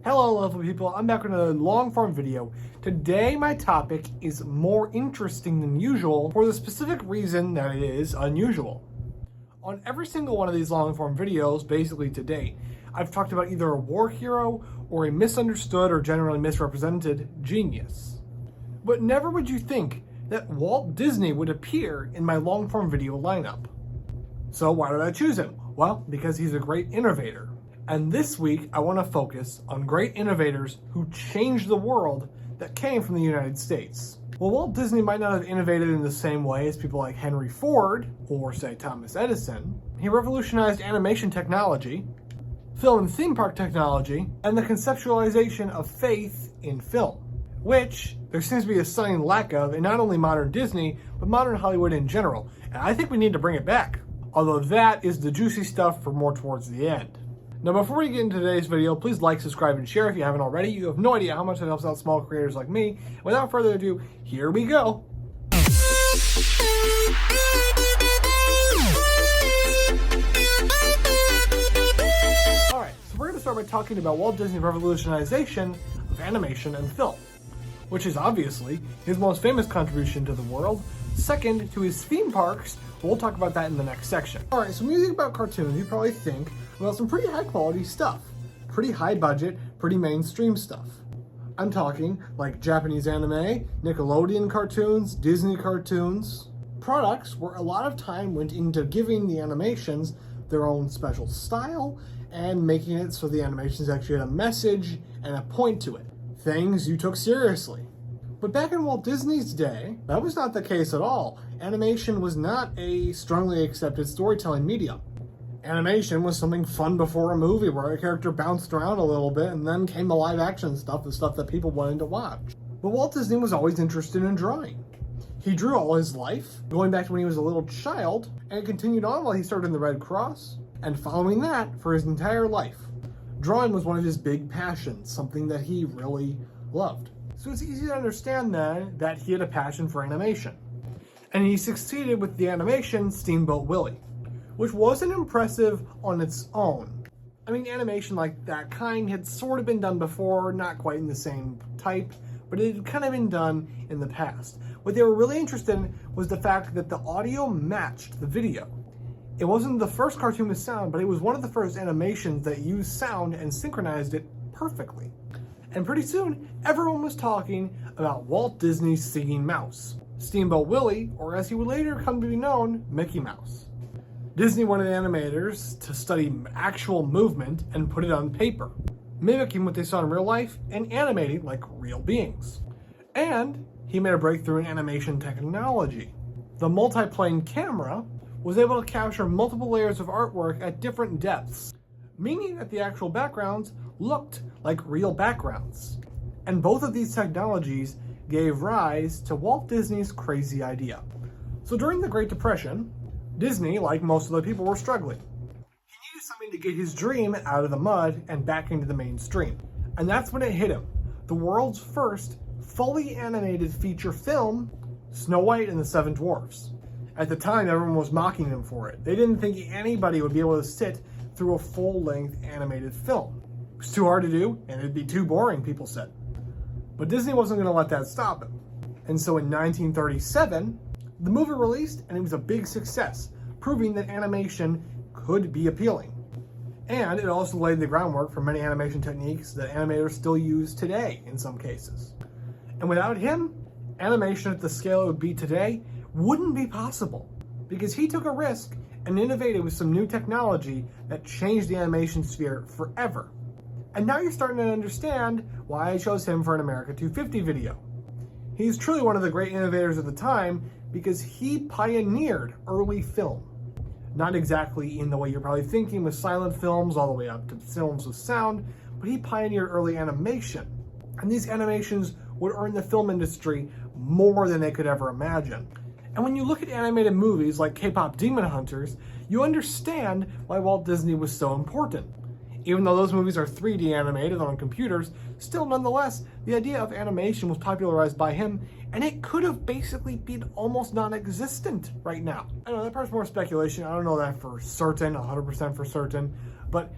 Hello lovely people, I'm back with another long form video. Today my topic is more interesting than usual for the specific reason that it is unusual. On every single one of these long form videos, basically to date, I've talked about either a war hero or a misunderstood or generally misrepresented genius. But never would you think that Walt Disney would appear in my long form video lineup. So why did I choose him? Well, because he's a great innovator. And this week, I want to focus on great innovators who changed the world that came from the United States. Well, Walt Disney might not have innovated in the same way as people like Henry Ford or, say, Thomas Edison. He revolutionized animation technology, film and theme park technology, and the conceptualization of faith in film, which there seems to be a stunning lack of in not only modern Disney, but modern Hollywood in general. And I think we need to bring it back. Although that is the juicy stuff for more towards the end. Now, before we get into today's video, please like, subscribe, and share if you haven't already. You have no idea how much it helps out small creators like me. Without further ado, here we go. Alright, so we're going to start by talking about Walt Disney's revolutionization of animation and film, which is obviously his most famous contribution to the world, second to his theme parks. We'll talk about that in the next section. Alright, so when you think about cartoons, you probably think about some pretty high quality stuff. Pretty high budget, pretty mainstream stuff. I'm talking like Japanese anime, Nickelodeon cartoons, Disney cartoons. Products where a lot of time went into giving the animations their own special style and making it so the animations actually had a message and a point to it. Things you took seriously. But back in Walt Disney's day, that was not the case at all. Animation was not a strongly accepted storytelling medium. Animation was something fun before a movie where a character bounced around a little bit and then came the live action stuff, the stuff that people wanted to watch. But Walt Disney was always interested in drawing. He drew all his life, going back to when he was a little child, and it continued on while he started in the Red Cross, and following that for his entire life. Drawing was one of his big passions, something that he really loved. So it's easy to understand then that he had a passion for animation. And he succeeded with the animation Steamboat Willie, which wasn't impressive on its own. I mean, animation like that kind had sort of been done before, not quite in the same type, but it had kind of been done in the past. What they were really interested in was the fact that the audio matched the video. It wasn't the first cartoon with sound, but it was one of the first animations that used sound and synchronized it perfectly. And pretty soon, everyone was talking about Walt Disney's Singing Mouse, Steamboat Willie, or as he would later come to be known, Mickey Mouse. Disney wanted animators to study actual movement and put it on paper, mimicking what they saw in real life and animating like real beings. And he made a breakthrough in animation technology. The multi-plane camera was able to capture multiple layers of artwork at different depths, meaning that the actual backgrounds looked like real backgrounds. And both of these technologies gave rise to Walt Disney's crazy idea. So during the Great Depression, Disney, like most of the people, were struggling. He needed something to get his dream out of the mud and back into the mainstream. And that's when it hit him. The world's first fully animated feature film, Snow White and the Seven Dwarfs. At the time, everyone was mocking him for it. They didn't think anybody would be able to sit through a full-length animated film. It was too hard to do, and it'd be too boring, people said. But Disney wasn't going to let that stop him. And so in 1937, the movie released, and it was a big success, proving that animation could be appealing. And it also laid the groundwork for many animation techniques that animators still use today in some cases. And without him, animation at the scale it would be today wouldn't be possible, because he took a risk and innovated with some new technology that changed the animation sphere forever. And now you're starting to understand why I chose him for an America 250 video. He's truly one of the great innovators of the time because he pioneered early film. Not exactly in the way you're probably thinking with silent films all the way up to films with sound, but he pioneered early animation. And these animations would earn the film industry more than they could ever imagine. And when you look at animated movies like K-pop Demon Hunters, you understand why Walt Disney was so important. Even though those movies are 3D animated on computers, still nonetheless, the idea of animation was popularized by him, and it could have basically been almost non-existent right now. I know that part's more speculation, I don't know that for certain, 100% for certain, but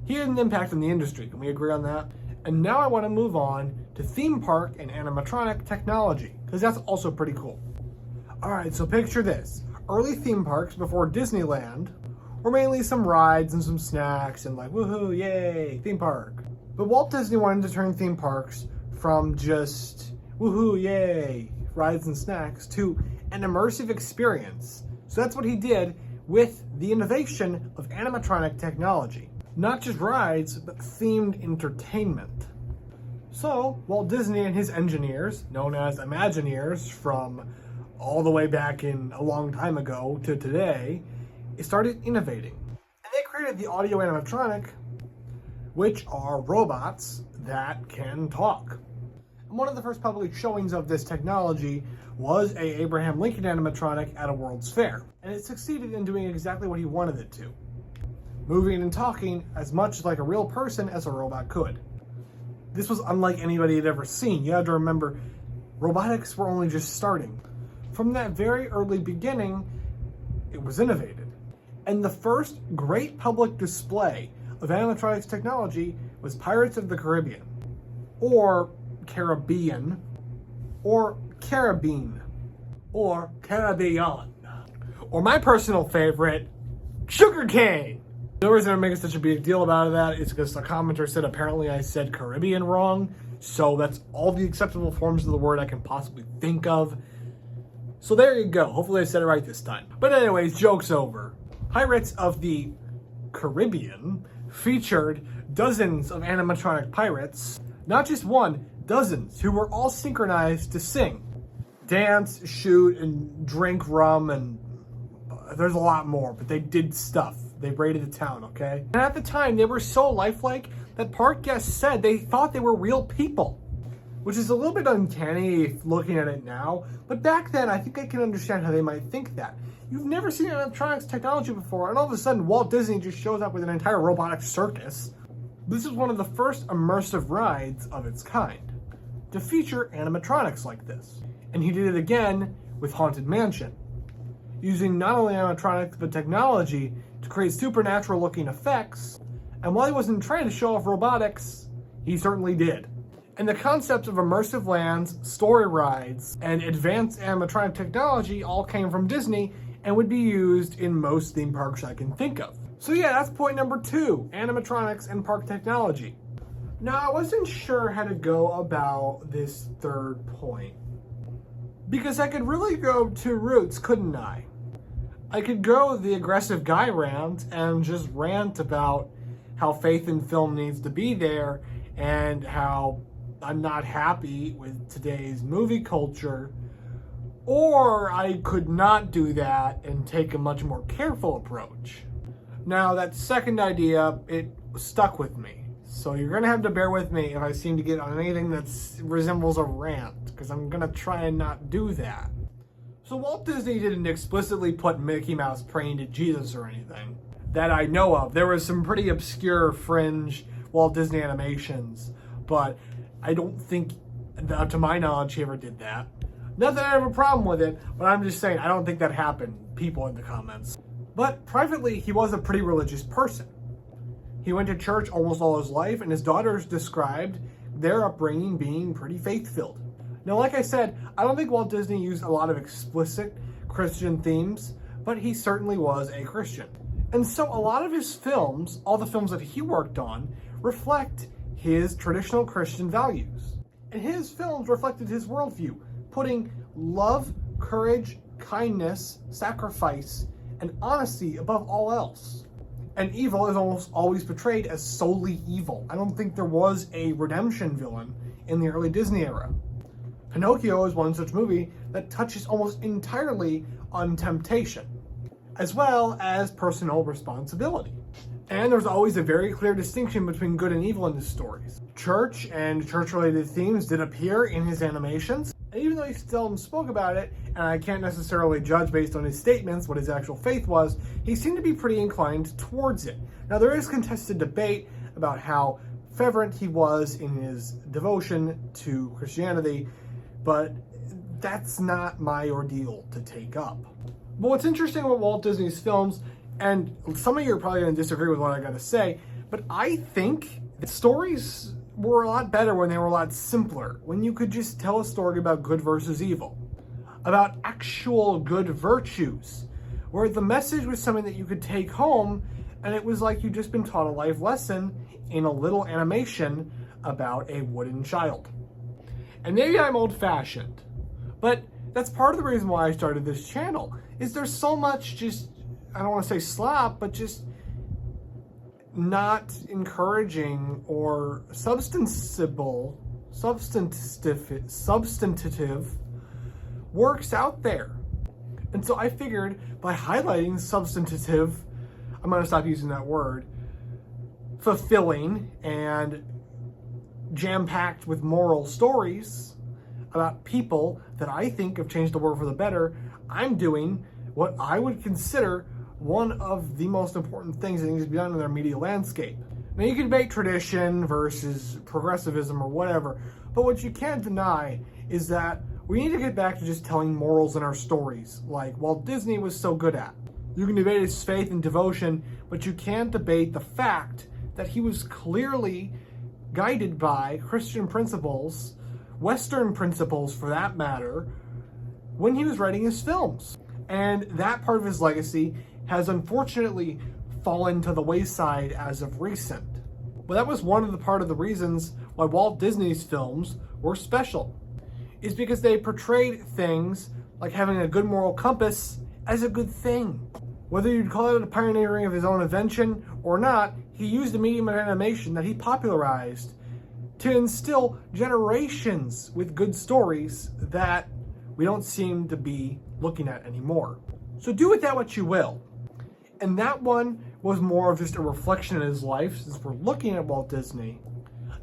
He had an impact on the industry. Can we agree on that? And now I want to move on to theme park and animatronic technology, because that's also pretty cool. Alright, so picture this. Early theme parks before Disneyland were mainly some rides and some snacks and like, woohoo, yay, theme park. But Walt Disney wanted to turn theme parks from just, woohoo, yay, rides and snacks to an immersive experience. So that's what he did with the innovation of animatronic technology. Not just rides, but themed entertainment. So, Walt Disney and his engineers, known as Imagineers from all the way back in a long time ago to today, started innovating. And they created the audio animatronic, which are robots that can talk. And one of the first public showings of this technology was a Abraham Lincoln animatronic at a World's Fair. And it succeeded in doing exactly what he wanted it to. Moving and talking as much like a real person as a robot could. This was unlike anybody had ever seen. You have to remember, robotics were only just starting. From that very early beginning, it was innovated. And the first great public display of animatronics technology was Pirates of the Caribbean, or Caribbean, or Caribbean, or Caribbean, or my personal favorite, sugarcane. The reason I'm making such a big deal about that is because a commenter said apparently I said Caribbean wrong, so that's all the acceptable forms of the word I can possibly think of. So there you go. Hopefully I said it right this time. But anyways, joke's over. Pirates of the Caribbean featured dozens of animatronic pirates, not just one, dozens, who were all synchronized to sing, dance, shoot, and drink rum, and there's a lot more, but they did stuff. They raided the town, okay? And at the time, they were so lifelike that park guests said they thought they were real people, which is a little bit uncanny looking at it now, but back then, I think I can understand how they might think that. You've never seen animatronics technology before, and all of a sudden, Walt Disney just shows up with an entire robotic circus. This is one of the first immersive rides of its kind to feature animatronics like this. And he did it again with Haunted Mansion, using not only animatronics but technology to create supernatural looking effects. And while he wasn't trying to show off robotics, he certainly did. And the concepts of immersive lands, story rides, and advanced animatronic technology all came from Disney and would be used in most theme parks I can think of. So yeah, that's point number 2, animatronics and park technology. Now, I wasn't sure how to go about this third point, because I could really go 2 routes, couldn't I? I could go the aggressive guy rant and just rant about how faith in film needs to be there and how I'm not happy with today's movie culture. Or I could not do that and take a much more careful approach. Now, that second idea, it stuck with me. So you're going to have to bear with me if I seem to get on anything that resembles a rant, because I'm going to try and not do that. So Walt Disney didn't explicitly put Mickey Mouse praying to Jesus or anything that I know of. There was some pretty obscure fringe Walt Disney animations, but I don't think, to my knowledge, he ever did that. Not that I have a problem with it, but I'm just saying I don't think that happened, people in the comments. But privately, he was a pretty religious person. He went to church almost all his life, and his daughters described their upbringing being pretty faith-filled. Now, like I said, I don't think Walt Disney used a lot of explicit Christian themes, but he certainly was a Christian. And so a lot of his films, all the films that he worked on, reflect his traditional Christian values. And his films reflected his worldview, putting love, courage, kindness, sacrifice, and honesty above all else. And evil is almost always portrayed as solely evil. I don't think there was a redemption villain in the early Disney era. Pinocchio is one such movie that touches almost entirely on temptation, as well as personal responsibility. And there's always a very clear distinction between good and evil in his stories. Church and church-related themes did appear in his animations, and even though he seldom spoke about it, and I can't necessarily judge based on his statements what his actual faith was, he seemed to be pretty inclined towards it. Now, there is contested debate about how fervent he was in his devotion to Christianity, but that's not my ordeal to take up. But what's interesting about Walt Disney's films, and some of you are probably going to disagree with what I got to say, But I think the stories were a lot better when they were a lot simpler, when you could just tell a story about good versus evil, about actual good virtues, where the message was something that you could take home and it was like you'd just been taught a life lesson in a little animation about a wooden child. And maybe I'm old-fashioned, but that's part of the reason why I started this channel, is there's so much just, I don't want to say slop, but just not encouraging or substantive works out there. And so I figured by highlighting substantive, I'm going to stop using that word, fulfilling and jam-packed with moral stories about people that I think have changed the world for the better, I'm doing what I would consider one of the most important things that needs to be done in our media landscape. Now, you can debate tradition versus progressivism or whatever, but what you can't deny is that we need to get back to just telling morals in our stories, like Walt Disney was so good at. You can debate his faith and devotion, but you can't debate the fact that he was clearly guided by Christian principles, Western principles for that matter, when he was writing his films. And that part of his legacy has unfortunately fallen to the wayside as of recent. But that was one of the reasons why Walt Disney's films were special, is because they portrayed things like having a good moral compass as a good thing. Whether you'd call it a pioneering of his own invention or not, he used the medium of animation that he popularized to instill generations with good stories that we don't seem to be looking at anymore. So do with that what you will. And that one was more of just a reflection of his life, since we're looking at Walt Disney,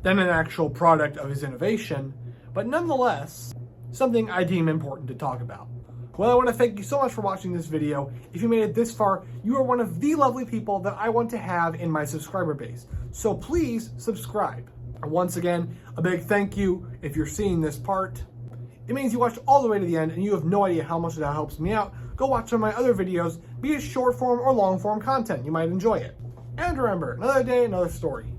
than an actual product of his innovation, but nonetheless, something I deem important to talk about. Well, I want to thank you so much for watching this video. If you made it this far, you are one of the lovely people that I want to have in my subscriber base. So please subscribe. And once again, a big thank you if you're seeing this part. It means you watched all the way to the end and you have no idea how much that helps me out. Go watch some of my other videos, be it short form or long form content. You might enjoy it. And remember, another day, another story.